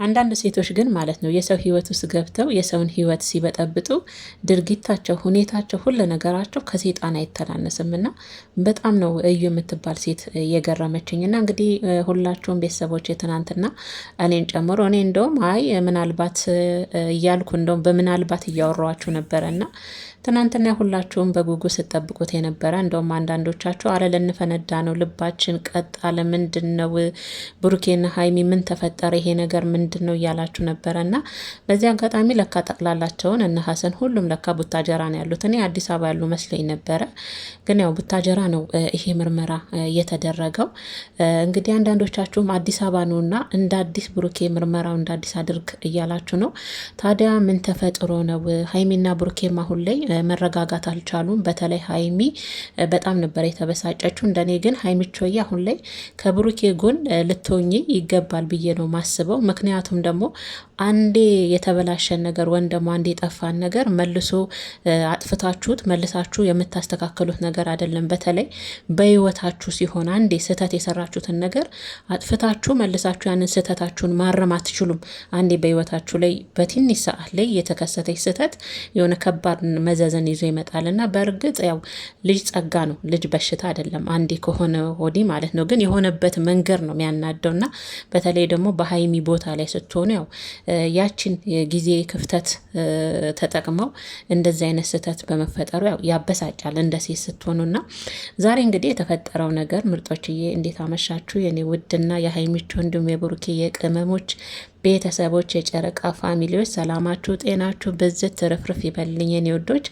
አንዳንድ ሴቶች ግን ማለት ነው የሰው ህይወት ውስጥ ገብተው የሰውን ህይወት ሲበጠብጡ ድርጊታቸው፣ ሁኔታቸው፣ ሁሉ ነገራቸው ከሴጣን አይተናነስም እና በጣም ነው እዩ የምትባል ሴት የገረመችኝ። እና እንግዲህ ሁላችሁም ቤተሰቦች ትናንትና እኔን ጨምሮ እኔ እንደውም አይ ምናልባት እያልኩ እንደውም በምናልባት እያወራኋችሁ ነበረ እና ትናንትና ሁላችሁም በጉጉ ስጠብቁት የነበረ እንደውም አንዳንዶቻችሁ አረ ልንፈነዳ ነው፣ ልባችን ቀጥ አለ፣ ምንድን ነው ብሩኬና ሀይሚ ምን ተፈጠረ፣ ይሄ ነገር ምንድን ነው እያላችሁ ነበረ እና በዚህ አጋጣሚ ለካ ጠቅላላቸውን እነ ሀሰን ሁሉም ለካ ቡታጀራ ነው ያሉት። እኔ አዲስ አበባ ያሉ መስለኝ ነበረ፣ ግን ያው ቡታጀራ ነው ይሄ ምርመራ የተደረገው። እንግዲህ አንዳንዶቻችሁም አዲስ አበባ ነው እና እንደ አዲስ ብሩኬ ምርመራው እንደ አዲስ አድርግ እያላችሁ ነው። ታዲያ ምን ተፈጥሮ ነው? ሀይሚና ብሩኬም አሁን ላይ መረጋጋት አልቻሉም። በተለይ ሀይሚ በጣም ነበር የተበሳጨችው። እንደኔ ግን ሀይሚቾዬ አሁን ላይ ከብሩኬ ጎን ልትሆኚ ይገባል ብዬ ነው ማስበው። ምክንያቱም ደግሞ አንዴ የተበላሸን ነገር ወይም ደግሞ አንዴ የጠፋን ነገር መልሶ አጥፍታችሁት መልሳችሁ የምታስተካከሉት ነገር አይደለም። በተለይ በህይወታችሁ ሲሆን አንዴ ስህተት የሰራችሁትን ነገር አጥፍታችሁ መልሳችሁ ያንን ስህተታችሁን ማረም አትችሉም። አንዴ በህይወታችሁ ላይ በትንሽ ሰዓት ላይ የተከሰተች ስህተት የሆነ ከባድ መዘዘን ይዞ ይመጣል እና በእርግጥ ያው ልጅ ጸጋ ነው፣ ልጅ በሽታ አይደለም። አንዴ ከሆነ ወዲህ ማለት ነው። ግን የሆነበት መንገድ ነው የሚያናደው እና በተለይ ደግሞ በሀይሚ ቦታ ላይ ስትሆኑ ያው ያችን ጊዜ ክፍተት ተጠቅመው እንደዚህ አይነት ስህተት በመፈጠሩ ያው ያበሳጫል እንደ ሴት ስትሆኑና ዛሬ እንግዲህ የተፈጠረው ነገር ምርጦችዬ እንዴት አመሻችሁ የኔ ውድና የሀይሚቾ እንዲሁም የብሩኬ የቅመሞች ቤተሰቦች የጨረቃ ፋሚሊዎች ሰላማችሁ ጤናችሁ ብዝት ትርፍርፍ ይበልኝ የኔ ወዶች።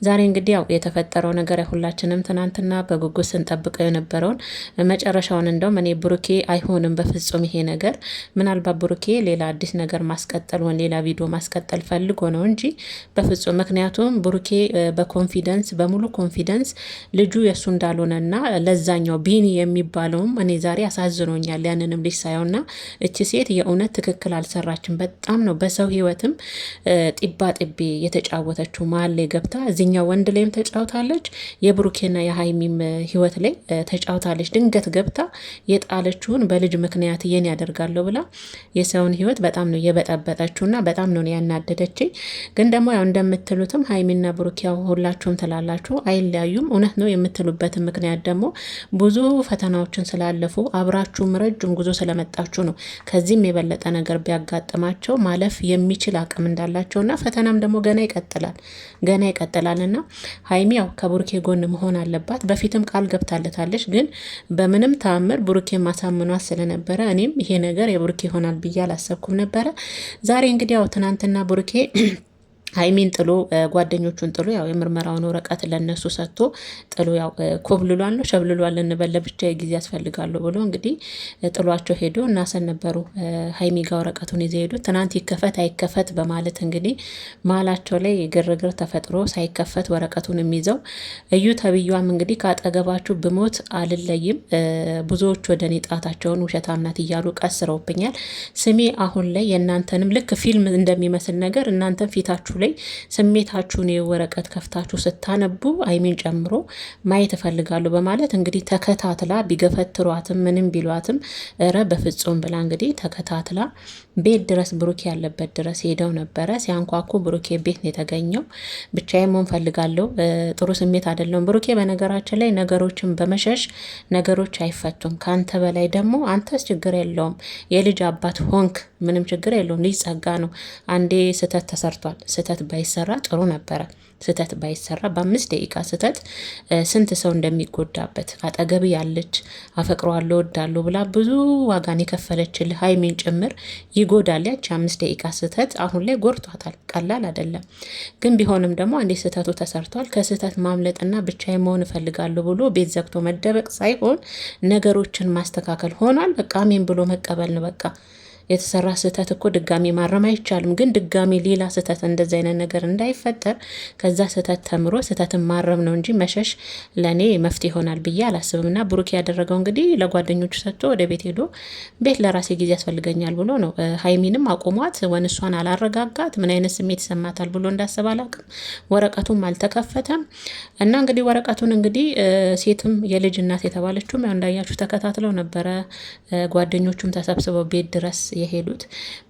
ዛሬ እንግዲህ ያው የተፈጠረው ነገር ሁላችንም ትናንትና በጉጉት ስንጠብቀው የነበረውን መጨረሻውን እንደውም እኔ ብሩኬ አይሆንም በፍጹም ይሄ ነገር ምናልባት ብሩኬ ሌላ አዲስ ነገር ማስቀጠል ወን ሌላ ቪዲዮ ማስቀጠል ፈልጎ ነው እንጂ በፍጹም ምክንያቱም ብሩኬ በኮንፊደንስ በሙሉ ኮንፊደንስ ልጁ የእሱ እንዳልሆነና ለዛኛው ቢኒ የሚባለውም እኔ ዛሬ አሳዝኖኛል። ያንንም ልጅ ሳየውና እቺ ሴት የእውነት ትክክል አልሰራችም። በጣም ነው በሰው ህይወትም ጢባ ጢቤ የተጫወተችው። መሀል ላይ ገብታ እዚኛው ወንድ ላይም ተጫውታለች፣ የብሩኬና የሀይሚም ህይወት ላይ ተጫውታለች። ድንገት ገብታ የጣለችውን በልጅ ምክንያት የኔ ያደርጋለሁ ብላ የሰውን ህይወት በጣም ነው የበጠበጠችውና በጣም ነው ያናደደችኝ። ግን ደግሞ ያው እንደምትሉትም ሀይሚና ብሩኬ ያው ሁላችሁም ትላላችሁ አይለያዩም። እውነት ነው የምትሉበትን ምክንያት ደግሞ ብዙ ፈተናዎችን ስላለፉ አብራችሁም ረጅም ጉዞ ስለመጣችሁ ነው። ከዚህም የበለጠ ነገር ቢያጋጥማቸው ማለፍ የሚችል አቅም እንዳላቸውና ፈተናም ደግሞ ገና ይቀጥላል እና ሀይሚ ያው ከብሩኬ ጎን መሆን አለባት። በፊትም ቃል ገብታለታለች፣ ግን በምንም ተአምር ብሩኬ ማሳምኗት ስለነበረ እኔም ይሄ ነገር የብሩኬ ይሆናል ብዬ አላሰብኩም ነበረ። ዛሬ እንግዲህ ያው ትናንትና ብሩኬ ሀይሚን ጥሎ ጓደኞቹን ጥሎ ያው የምርመራውን ወረቀት ለነሱ ሰጥቶ ጥሎ ያው ኮብልሏል ነው ሸብልሏል እንበለ ብቻ ጊዜ ያስፈልጋሉ ብሎ እንግዲህ ጥሏቸው ሄዶ እናሰን ነበሩ ሀይሚ ጋር ወረቀቱን ይዘው ሄዱ። ትናንት ይከፈት አይከፈት በማለት እንግዲህ መሀላቸው ላይ ግርግር ተፈጥሮ ሳይከፈት ወረቀቱን የሚይዘው እዩ ተብያም እንግዲህ ካጠገባችሁ ብሞት አልለይም፣ ብዙዎች ወደ እኔ ጣታቸውን ውሸታም ናት እያሉ ቀስረውብኛል። ስሜ አሁን ላይ የእናንተንም ልክ ፊልም እንደሚመስል ነገር እናንተን ፊታችሁ ላይ ስሜታችሁን የወረቀት ከፍታችሁ ስታነቡ ሀይሚን ጨምሮ ማየት እፈልጋለሁ በማለት እንግዲህ ተከታትላ ቢገፈትሯትም ምንም ቢሏትም እረ በፍጹም ብላ እንግዲህ ተከታትላ ቤት ድረስ ብሩኬ ያለበት ድረስ ሄደው ነበረ። ሲያንኳኩ ብሩኬ ቤት ነው የተገኘው። ብቻዬን መሆን ፈልጋለሁ፣ ጥሩ ስሜት አይደለም ብሩኬ። በነገራችን ላይ ነገሮችን በመሸሽ ነገሮች አይፈቱም። ከአንተ በላይ ደግሞ አንተስ ችግር የለውም የልጅ አባት ሆንክ፣ ምንም ችግር የለውም። ልጅ ጸጋ ነው። አንዴ ስህተት ተሰርቷል። ስህተት ባይሰራ ጥሩ ነበረ። ስህተት ባይሰራ በ5 ደቂቃ ስህተት ስንት ሰው እንደሚጎዳበት አጠገብ ያለች አፈቅረዋለሁ ወዳለሁ ብላ ብዙ ዋጋን የከፈለችልህ ሀይሚን ጭምር ይጎዳል። ያች 5 ደቂቃ ስህተት አሁን ላይ ጎርቷታል። ቀላል አይደለም። ግን ቢሆንም ደግሞ አንዴ ስህተቱ ተሰርቷል። ከስህተት ማምለጥና ብቻዬን መሆን እፈልጋለሁ ብሎ ቤት ዘግቶ መደበቅ ሳይሆን ነገሮችን ማስተካከል ሆኗል። በቃ አሜን ብሎ መቀበል ነው። በቃ የተሰራ ስህተት እኮ ድጋሚ ማረም አይቻልም። ግን ድጋሚ ሌላ ስህተት እንደዚህ አይነት ነገር እንዳይፈጠር ከዛ ስህተት ተምሮ ስህተትን ማረም ነው እንጂ መሸሽ ለእኔ መፍትሄ ይሆናል ብዬ አላስብም። እና ብሩክ ያደረገው እንግዲህ ለጓደኞቹ ሰጥቶ ወደ ቤት ሄዶ ቤት ለራሴ ጊዜ ያስፈልገኛል ብሎ ነው። ሀይሚንም አቁሟት ወንሷን አላረጋጋት ምን አይነት ስሜት ይሰማታል ብሎ እንዳስብ አላቅም። ወረቀቱም አልተከፈተም እና እንግዲህ ወረቀቱን እንግዲህ ሴትም የልጅ እናት የተባለችውም ያው እንዳያችሁ ተከታትለው ነበረ። ጓደኞቹም ተሰብስበው ቤት ድረስ የሄዱት።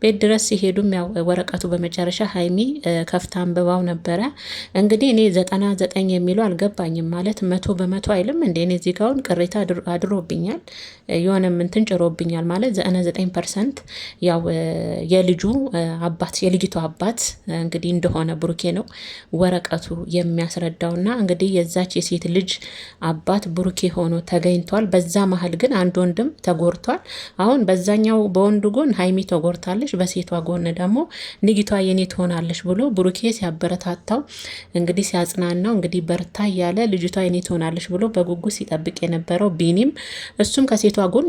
ቤት ድረስ ሲሄዱም ያው ወረቀቱ በመጨረሻ ሀይሚ ከፍታ አንብባው ነበረ። እንግዲህ እኔ 99 የሚለው አልገባኝም። ማለት 100% አይልም እንዴ? እኔ እዚህ ጋውን ቅሬታ አድሮብኛል፣ የሆነ ምንትን ጭሮብኛል። ማለት 99% ያው የልጁ አባት የልጅቷ አባት እንግዲህ እንደሆነ ብሩኬ ነው ወረቀቱ የሚያስረዳውና እንግዲህ የዛች የሴት ልጅ አባት ብሩኬ ሆኖ ተገኝቷል። በዛ መሀል ግን አንድ ወንድም ተጎርቷል። አሁን በዛኛው በወንዱ ጎን ሀይሚ ተጎርታለች፣ በሴቷ ጎን ደግሞ ንጊቷ የኔ ትሆናለች ብሎ ብሩኬ ሲያበረታታው እንግዲህ ሲያጽናናው እንግዲህ በርታ እያለ ልጅቷ የኔ ትሆናለች ብሎ በጉጉት ሲጠብቅ የነበረው ቢኒም እሱም ከሴቷ ጎን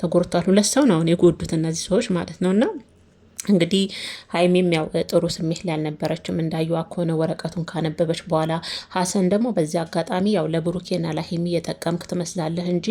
ተጎርቷል። ሁለት ሰው ነው የጎዱት እነዚህ ሰዎች ማለት ነውና እንግዲህ ሀይሚም ያው ጥሩ ስሜት ላይ አልነበረችም እንዳየዋ ከሆነ ወረቀቱን ካነበበች በኋላ። ሀሰን ደግሞ በዚህ አጋጣሚ ያው ለብሩኬና ለሀይሚ የጠቀምክ ትመስላለህ እንጂ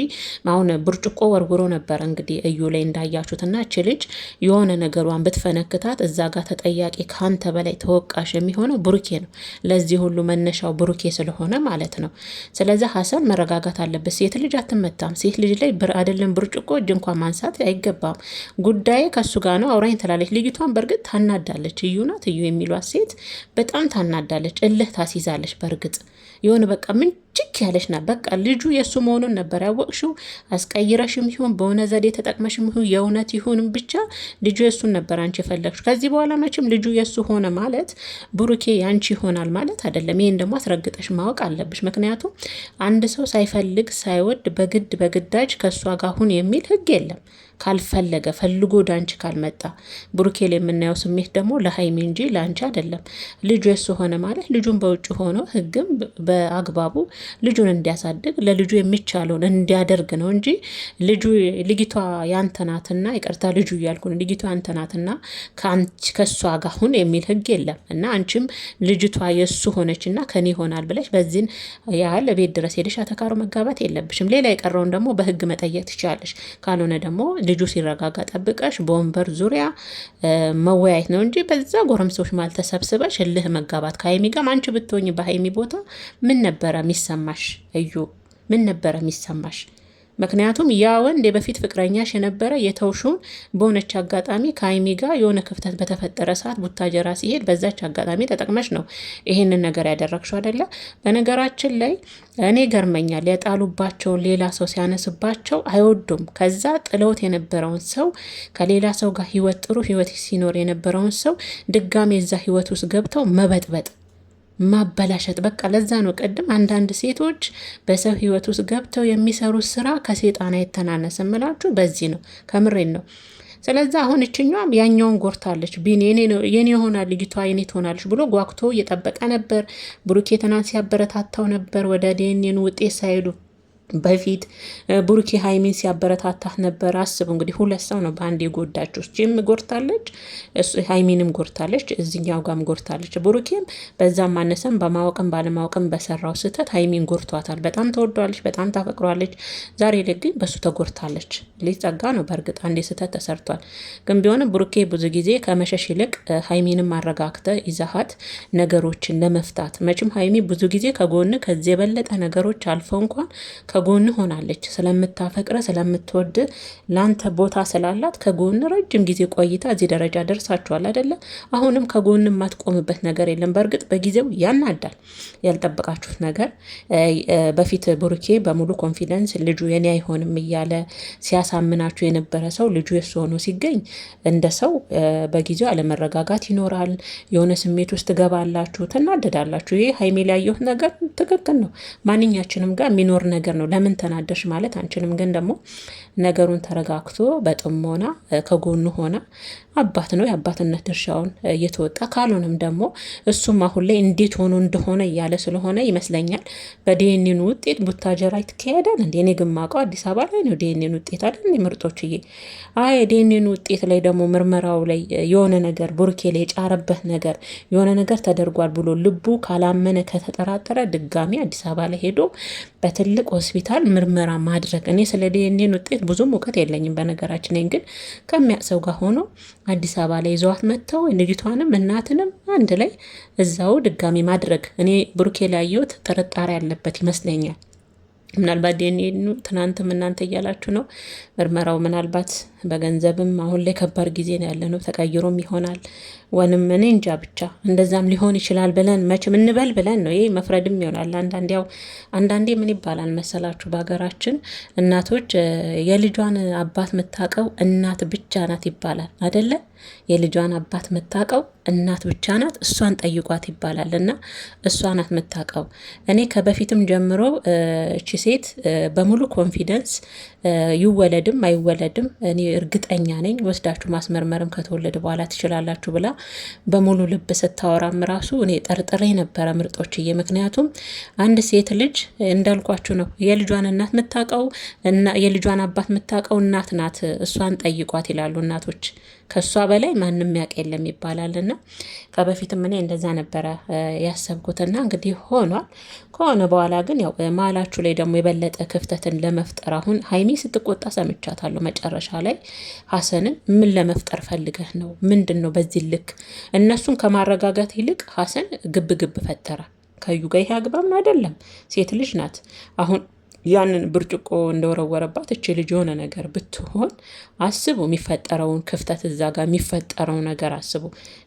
አሁን ብርጭቆ ወርውሮ ነበረ እንግዲህ እዩ ላይ እንዳያችሁትና እች ልጅ የሆነ ነገሯን ብትፈነክታት እዛ ጋር ተጠያቂ ካንተ በላይ ተወቃሽ የሚሆነው ብሩኬ ነው። ለዚህ ሁሉ መነሻው ብሩኬ ስለሆነ ማለት ነው። ስለዚህ ሀሰን መረጋጋት አለበት። ሴት ልጅ አትመታም። ሴት ልጅ ላይ አይደለም ብርጭቆ እጅ እንኳን ማንሳት አይገባም። ጉዳይ ከሱ ጋር ነው አውራኝ ትላለች ልጅቷን። በእርግጥ ታናዳለች። እዩ ናት እዩ የሚሏት ሴት በጣም ታናዳለች፣ እልህ ታስይዛለች። በእርግጥ የሆነ በቃ ምንጭክ ያለች ናት። በቃ ልጁ የእሱ መሆኑን ነበር ያወቅሽው። አስቀይረሽም ይሁን በሆነ ዘዴ ተጠቅመሽም ይሁን የእውነት ይሁንም ብቻ ልጁ የእሱን ነበር አንቺ የፈለግሽ። ከዚህ በኋላ መቼም ልጁ የእሱ ሆነ ማለት ብሩኬ ያንቺ ይሆናል ማለት አይደለም። ይህን ደግሞ አስረግጠሽ ማወቅ አለብሽ። ምክንያቱም አንድ ሰው ሳይፈልግ ሳይወድ በግዳጅ ከእሷ ጋር ሁን የሚል ህግ የለም። ካልፈለገ ፈልጎ ዳንቺ ካልመጣ ብሩኬል የምናየው ስሜት ደግሞ ለሀይሚ እንጂ ለአንቺ አይደለም። ልጁ የሱ ሆነ ማለት ልጁን በውጭ ሆኖ ህግም በአግባቡ ልጁን እንዲያሳድግ ለልጁ የሚቻለውን እንዲያደርግ ነው እንጂ ልጅቷ ያንተናትና ይቅርታ ልጁ እያልኩ ነው፣ ልጅቷ ያንተናትና ከእሷ ጋር ሁን የሚል ህግ የለም። እና አንቺም ልጅቷ የሱ ሆነችና ከኔ ይሆናል ብለሽ በዚህን ያህል ቤት ድረስ ሄደሽ አተካሮ መጋባት የለብሽም። ሌላ የቀረውን ደግሞ በህግ መጠየቅ ትችላለሽ። ካልሆነ ደግሞ ልጁ ሲረጋጋ ጠብቀሽ በወንበር ዙሪያ መወያየት ነው እንጂ በዛ ጎረምሶች ማለት ተሰብስበሽ እልህ መጋባት ከሀይሚ ጋር። አንቺ ብትሆኝ በሀይሚ ቦታ ምን ነበረ የሚሰማሽ? እዩ ምን ነበረ የሚሰማሽ? ምክንያቱም ያ ወንድ የበፊት ፍቅረኛሽ የነበረ የተውሹን በሆነች አጋጣሚ ከሀይሚ ጋር የሆነ ክፍተት በተፈጠረ ሰዓት ቡታጀራ ሲሄድ በዛች አጋጣሚ ተጠቅመሽ ነው ይሄንን ነገር ያደረግሽው አይደለ? በነገራችን ላይ እኔ ገርመኛል። የጣሉባቸውን ሌላ ሰው ሲያነስባቸው አይወዱም። ከዛ ጥለውት የነበረውን ሰው ከሌላ ሰው ጋር ጥሩ ህይወት ሲኖር የነበረውን ሰው ድጋሜ እዛ ህይወት ውስጥ ገብተው መበጥበጥ ማበላሸት። በቃ ለዛ ነው ቅድም አንዳንድ ሴቶች በሰው ህይወት ውስጥ ገብተው የሚሰሩት ስራ ከሴጣን አይተናነስም እምላችሁ በዚህ ነው፣ ከምሬን ነው። ስለዚህ አሁን እችኛም ያኛውን ጎርታለች። ቢን የኔ ይሆናል ልጅቷ የኔ ትሆናለች ብሎ ጓጉቶ እየጠበቀ ነበር። ብሩኬ ትናንት ሲያበረታታው ነበር ወደ ዲኤንኤ ውጤት ሳይሄዱ በፊት ብሩኬ ሀይሚን ሲያበረታታት ነበር። አስቡ እንግዲህ ሁለት ሰው ነው በአንድ የጎዳችሁ። ጂም ጎርታለች፣ ሀይሚንም ጎርታለች፣ እዚኛው ጋም ጎርታለች። ብሩኬም በዛም ማነሰም በማወቅም ባለማወቅም በሰራው ስህተት ሀይሚን ጎርቷታል። በጣም ተወዷለች፣ በጣም ታፈቅሯለች። ዛሬ ላይ ግን በሱ ተጎርታለች። ሊጸጋ ነው። በእርግጥ አንዴ ስህተት ተሰርቷል። ግን ቢሆንም ብሩኬ ብዙ ጊዜ ከመሸሽ ይልቅ ሀይሚንም አረጋግተ ይዛሃት ነገሮችን ለመፍታት መቼም ሀይሚ ብዙ ጊዜ ከጎን ከዚህ የበለጠ ነገሮች አልፈው እንኳን ከጎን ሆናለች። ስለምታፈቅረ ስለምትወድ ላንተ ቦታ ስላላት ከጎን ረጅም ጊዜ ቆይታ እዚህ ደረጃ ደርሳችኋል አይደለ? አሁንም ከጎን የማትቆምበት ነገር የለም። በእርግጥ በጊዜው ያናዳል ያልጠበቃችሁት ነገር። በፊት ብሩኬ በሙሉ ኮንፊደንስ ልጁ የኔ አይሆንም እያለ ሲያሳምናችሁ የነበረ ሰው ልጁ የሱ ሆኖ ሲገኝ እንደ ሰው በጊዜው አለመረጋጋት ይኖራል። የሆነ ስሜት ውስጥ ትገባላችሁ፣ ትናደዳላችሁ። ይሄ ሀይሜ ላይ ያየሁት ነገር ትክክል ነው። ማንኛችንም ጋር የሚኖር ነገር ነው። ለምን ተናደሽ ማለት አንችልም። ግን ደግሞ ነገሩን ተረጋግቶ በጥሞና ከጎኑ ሆና አባት ነው የአባትነት ድርሻውን እየተወጣ ካልሆነም ደግሞ እሱም አሁን ላይ እንዴት ሆኖ እንደሆነ እያለ ስለሆነ ይመስለኛል በዲኤንኤ ውጤት ቡታጀራ ይትካሄዳል እንዴ? እኔ ግማቀው አዲስ አበባ ላይ ነው ዲኤንኤ ውጤት አይደል? ምርጦችዬ አይ ዲኤንኤ ውጤት ላይ ደግሞ ምርመራው ላይ የሆነ ነገር ቡርኬ ላይ የጫረበት ነገር የሆነ ነገር ተደርጓል ብሎ ልቡ ካላመነ ከተጠራጠረ ድጋሚ አዲስ አበባ ላይ ሄዶ በትልቅ ሆስፒታል ምርመራ ማድረግ። እኔ ስለ ዲኤንኤ ውጤት ብዙም እውቀት የለኝም በነገራችን ላይ፣ ግን ከሚያሰው ጋር ሆኖ አዲስ አበባ ላይ ይዘዋት መጥተው ልጅቷንም እናትንም አንድ ላይ እዛው ድጋሚ ማድረግ። እኔ ብሩኬ ላይ ያየሁት ጥርጣሬ ያለበት ይመስለኛል። ምናልባት ዲኤንኤ ትናንትም እናንተ እያላችሁ ነው ምርመራው ምናልባት በገንዘብም አሁን ላይ ከባድ ጊዜ ነው ያለነው። ተቀይሮም ይሆናል ወንም እኔ እንጃ ብቻ እንደዛም ሊሆን ይችላል ብለን መቼም እንበል ብለን ነው። ይሄ መፍረድም ይሆናል። አንዳንዴ ምን ይባላል መሰላችሁ በሀገራችን እናቶች የልጇን አባት የምታውቀው እናት ብቻ ናት ይባላል አይደለ? የልጇን አባት የምታውቀው እናት ብቻ ናት፣ እሷን ጠይቋት ይባላል። እና እሷ ናት የምታውቀው። እኔ ከበፊትም ጀምሮ እቺ ሴት በሙሉ ኮንፊደንስ ይወለድም አይወለድም እኔ እርግጠኛ ነኝ፣ ወስዳችሁ ማስመርመርም ከተወለደ በኋላ ትችላላችሁ ብላ በሙሉ ልብ ስታወራም ራሱ እኔ ጠርጥሬ ነበረ ምርጦችዬ። ምክንያቱም አንድ ሴት ልጅ እንዳልኳችሁ ነው የልጇን እናት የምታውቀው የልጇን አባት የምታውቀው እናት ናት፣ እሷን ጠይቋት ይላሉ እናቶች። ከሷ በላይ ማንም ያውቅ የለም ይባላልና ከበፊትም እኔ እንደዛ ነበረ ያሰብኩትና እንግዲህ ሆኗል። ከሆነ በኋላ ግን ያው መሀላችሁ ላይ ደግሞ የበለጠ ክፍተትን ለመፍጠር አሁን ሀይሚ ስትቆጣ ሰምቻታለሁ። መጨረሻ ላይ ሀሰንን ምን ለመፍጠር ፈልገህ ነው? ምንድን ነው በዚህ ልክ? እነሱን ከማረጋጋት ይልቅ ሀሰን ግብ ግብ ፈጠረ። ከዩ ጋር ይሄ አግባብ አይደለም። ሴት ልጅ ናት። አሁን ያንን ብርጭቆ እንደወረወረባት እቺ ልጅ የሆነ ነገር ብትሆን አስቡ፣ የሚፈጠረውን ክፍተት እዛ ጋር የሚፈጠረው ነገር አስቡ።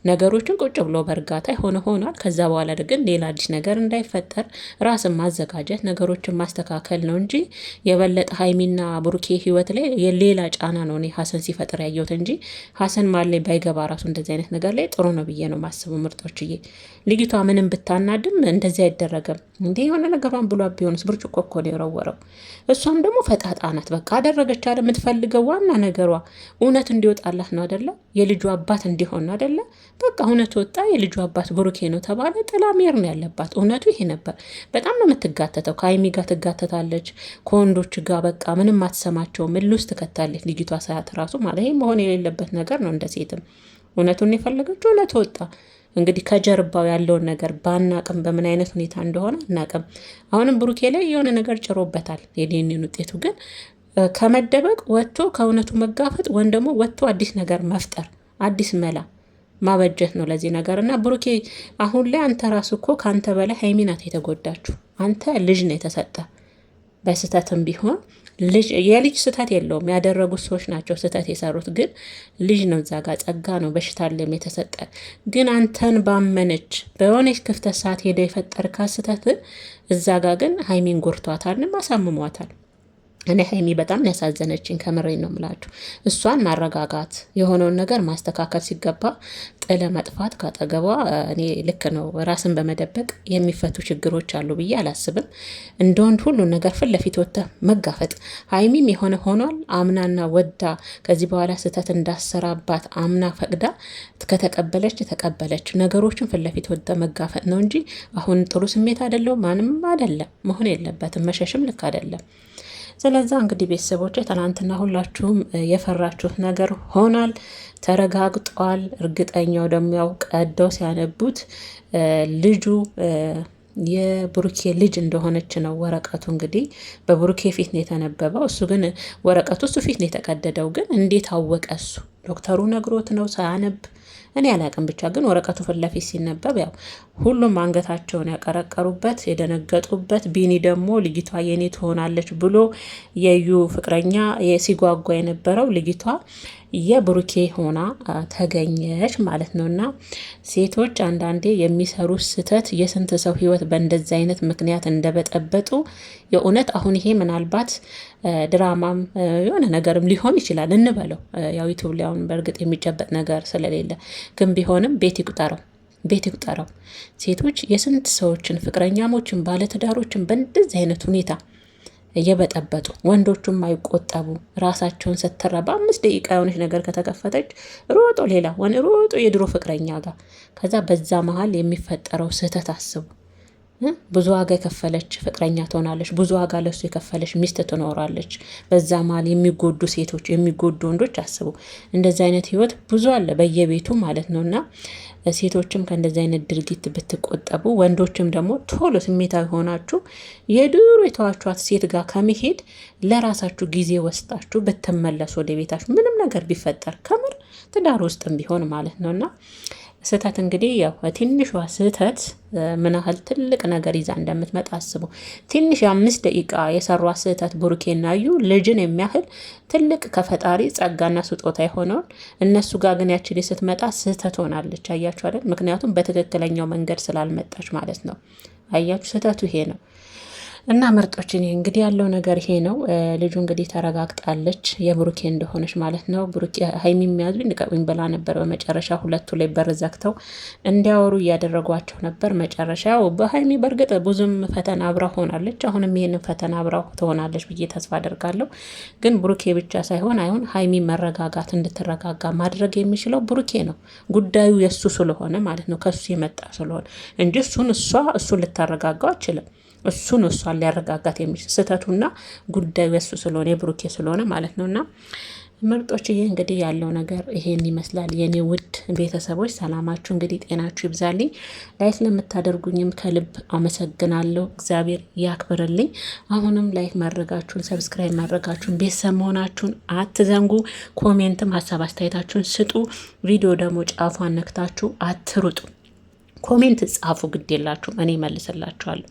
ነገሮችን ቁጭ ብሎ በእርጋታ ሆኗል። ከዛ በኋላ ግን ሌላ አዲስ ነገር እንዳይፈጠር ራስን ማዘጋጀት፣ ነገሮችን ማስተካከል ነው እንጂ የበለጠ ሀይሚና ብሩኬ ህይወት ላይ የሌላ ጫና ነው እኔ ሀሰን ሲፈጥር ያየሁት እንጂ ሀሰን ማል ላይ ባይገባ ራሱ እንደዚህ አይነት ነገር ላይ ጥሩ ነው ብዬ ነው ማስቡ። ምርጦችዬ ልጅቷ ምንም ብታናድም እንደዚህ አይደረግም እንዴ? የሆነ ነገሯን ብሏ ቢሆንስ? ብርጭቆ እኮ ነው የወረወረው። እሷም ደግሞ ፈጣጣ ናት። በቃ አደረገች አለ። የምትፈልገው ዋና ነገሯ እውነት እንዲወጣላት ነው አደለ? የልጁ አባት እንዲሆን ነው አደለ? በቃ እውነት ወጣ። የልጁ አባት ብሩኬ ነው ተባለ። ጥላ ሜር ነው ያለባት። እውነቱ ይሄ ነበር። በጣም ነው የምትጋተተው። ከሀይሚ ጋር ትጋተታለች፣ ከወንዶች ጋር በቃ ምንም አትሰማቸውም። እልህ ትከታለች ልጅቷ ሳያት ራሱ ማለት። ይሄ መሆን የሌለበት ነገር ነው። እንደ ሴትም እውነቱን የፈለገችው እውነት ወጣ። እንግዲህ ከጀርባው ያለውን ነገር ባናቅም በምን አይነት ሁኔታ እንደሆነ አናቅም። አሁንም ብሩኬ ላይ የሆነ ነገር ጭሮበታል። የዲኤንኤ ውጤቱ ግን ከመደበቅ ወጥቶ ከእውነቱ መጋፈጥ ወይም ደግሞ ወጥቶ አዲስ ነገር መፍጠር፣ አዲስ መላ ማበጀት ነው ለዚህ ነገር። እና ብሩኬ አሁን ላይ አንተ ራሱ እኮ ከአንተ በላይ ሀይሚ ናት የተጎዳችሁ። አንተ ልጅ ነው የተሰጠ በስህተትም ቢሆን የልጅ ስህተት የለውም። ያደረጉት ሰዎች ናቸው ስህተት የሰሩት። ግን ልጅ ነው እዛ ጋር ጸጋ ነው በሽታለም የተሰጠ። ግን አንተን ባመነች በሆነች ክፍተት ሰዓት ሄደ የፈጠርካት ስህተት እዛ ጋር ግን ሀይሚን ጎርቷታል፣ አሳምሟታል። እኔ ሀይሚ በጣም ያሳዘነችኝ ከምሬን ነው የምላችሁ። እሷን ማረጋጋት የሆነውን ነገር ማስተካከል ሲገባ ጥለ መጥፋት ካጠገቧ እኔ ልክ ነው። ራስን በመደበቅ የሚፈቱ ችግሮች አሉ ብዬ አላስብም። እንደወንድ ሁሉን ነገር ፊት ለፊት ወጥተህ መጋፈጥ። ሀይሚም የሆነ ሆኗል። አምናና ወዳ ከዚህ በኋላ ስህተት እንዳሰራባት አምና ፈቅዳ ከተቀበለች ተቀበለች። ነገሮችን ፊት ለፊት ወጥተህ መጋፈጥ ነው እንጂ አሁን ጥሩ ስሜት አይደለው ማንም አይደለም፣ መሆን የለበትም። መሸሽም ልክ አይደለም። ስለዛ እንግዲህ ቤተሰቦች ትናንትና ሁላችሁም የፈራችሁት ነገር ሆኗል፣ ተረጋግጧል። እርግጠኛው ደግሞ ያው ቀደው ሲያነቡት ልጁ የብሩኬ ልጅ እንደሆነች ነው ወረቀቱ። እንግዲህ በብሩኬ ፊት ነው የተነበበው። እሱ ግን ወረቀቱ እሱ ፊት ነው የተቀደደው። ግን እንዴት አወቀ? እሱ ዶክተሩ ነግሮት ነው ሳያነብ? እኔ አላቅም። ብቻ ግን ወረቀቱ ፊት ለፊት ሲነበብ ያው ሁሉም አንገታቸውን ያቀረቀሩበት የደነገጡበት፣ ቢኒ ደግሞ ልጅቷ የኔ ትሆናለች ብሎ የዩ ፍቅረኛ ሲጓጓ የነበረው ልጅቷ የብሩኬ ሆና ተገኘች ማለት ነው። እና ሴቶች አንዳንዴ የሚሰሩ ስህተት የስንት ሰው ሕይወት በእንደዚህ አይነት ምክንያት እንደበጠበጡ የእውነት አሁን ይሄ ምናልባት ድራማም የሆነ ነገርም ሊሆን ይችላል እንበለው። ያው ዩቱብ ላይ አሁን በእርግጥ የሚጨበጥ ነገር ስለሌለ ግን ቢሆንም ቤት ይቁጠረው። ሴቶች የስንት ሰዎችን ፍቅረኛሞችን፣ ባለትዳሮችን በእንደዚህ አይነት ሁኔታ እየበጠበጡ ወንዶቹም አይቆጠቡ። ራሳቸውን ስተራ በ5 ደቂቃ የሆነች ነገር ከተከፈተች ሮጦ ሌላ ሮጦ የድሮ ፍቅረኛ ጋር ከዛ በዛ መሀል የሚፈጠረው ስህተት አስቡ። ብዙ ዋጋ የከፈለች ፍቅረኛ ትሆናለች። ብዙ ዋጋ ለሱ የከፈለች ሚስት ትኖራለች። በዛ መሀል የሚጎዱ ሴቶች፣ የሚጎዱ ወንዶች አስቡ። እንደዚህ አይነት ህይወት ብዙ አለ በየቤቱ ማለት ነው። እና ሴቶችም ከእንደዚህ አይነት ድርጊት ብትቆጠቡ፣ ወንዶችም ደግሞ ቶሎ ስሜታዊ ሆናችሁ የድሮ የተዋቿት ሴት ጋር ከመሄድ ለራሳችሁ ጊዜ ወስጣችሁ ብትመለሱ ወደ ቤታችሁ ምንም ነገር ቢፈጠር ከምር ትዳር ውስጥም ቢሆን ማለት ነው እና ስህተት እንግዲህ ያው ትንሿ ስህተት ምን ያህል ትልቅ ነገር ይዛ እንደምትመጣ አስቡ። ትንሽ የ5 ደቂቃ የሰሯ ስህተት ብሩኬና እዩ ልጅን የሚያህል ትልቅ ከፈጣሪ ጸጋና ስጦታ የሆነውን እነሱ ጋር ግን ያችል ስትመጣ ስህተት ሆናለች። አያችሁ አይደል? ምክንያቱም በትክክለኛው መንገድ ስላልመጣች ማለት ነው። አያችሁ፣ ስህተቱ ይሄ ነው። እና ምርጦች እንግዲህ ያለው ነገር ይሄ ነው። ልጁ እንግዲህ ተረጋግጣለች የብሩኬ እንደሆነች ማለት ነው። ብሩኬ ሀይሚ የሚያዙ ንቀቁኝ ብላ ነበር። በመጨረሻ ሁለቱ ላይ በር ዘግተው እንዲያወሩ እያደረጓቸው ነበር። መጨረሻው በሀይሚ በእርግጥ ብዙም ፈተና አብራ ሆናለች። አሁንም ይህንን ፈተና አብራ ትሆናለች ብዬ ተስፋ አደርጋለሁ። ግን ብሩኬ ብቻ ሳይሆን ሀይሚ መረጋጋት እንድትረጋጋ ማድረግ የሚችለው ብሩኬ ነው። ጉዳዩ የእሱ ስለሆነ ማለት ነው፣ ከሱ የመጣ ስለሆነ እንጂ እሱን ልታረጋጋው አችልም። እሱን እሷን ሊያረጋጋት የሚችል ስህተቱና ጉዳዩ የሱ ስለሆነ የብሩኬ ስለሆነ ማለት ነውና ምርጦች፣ ይሄ እንግዲህ ያለው ነገር ይሄን ይመስላል። የኔ ውድ ቤተሰቦች ሰላማችሁ እንግዲህ ጤናችሁ ይብዛልኝ። ላይክ ለምታደርጉኝም ከልብ አመሰግናለሁ። እግዚአብሔር ያክብርልኝ። አሁንም ላይክ ማድረጋችሁን፣ ሰብስክራይብ ማድረጋችሁን፣ ቤተሰብ መሆናችሁን አትዘንጉ። ኮሜንትም ሀሳብ አስተያየታችሁን ስጡ። ቪዲዮ ደግሞ ጫፏን ነክታችሁ አትሩጡ። ኮሜንት ጻፉ፣ ግድ የላችሁም፣ እኔ መልስላችኋለሁ።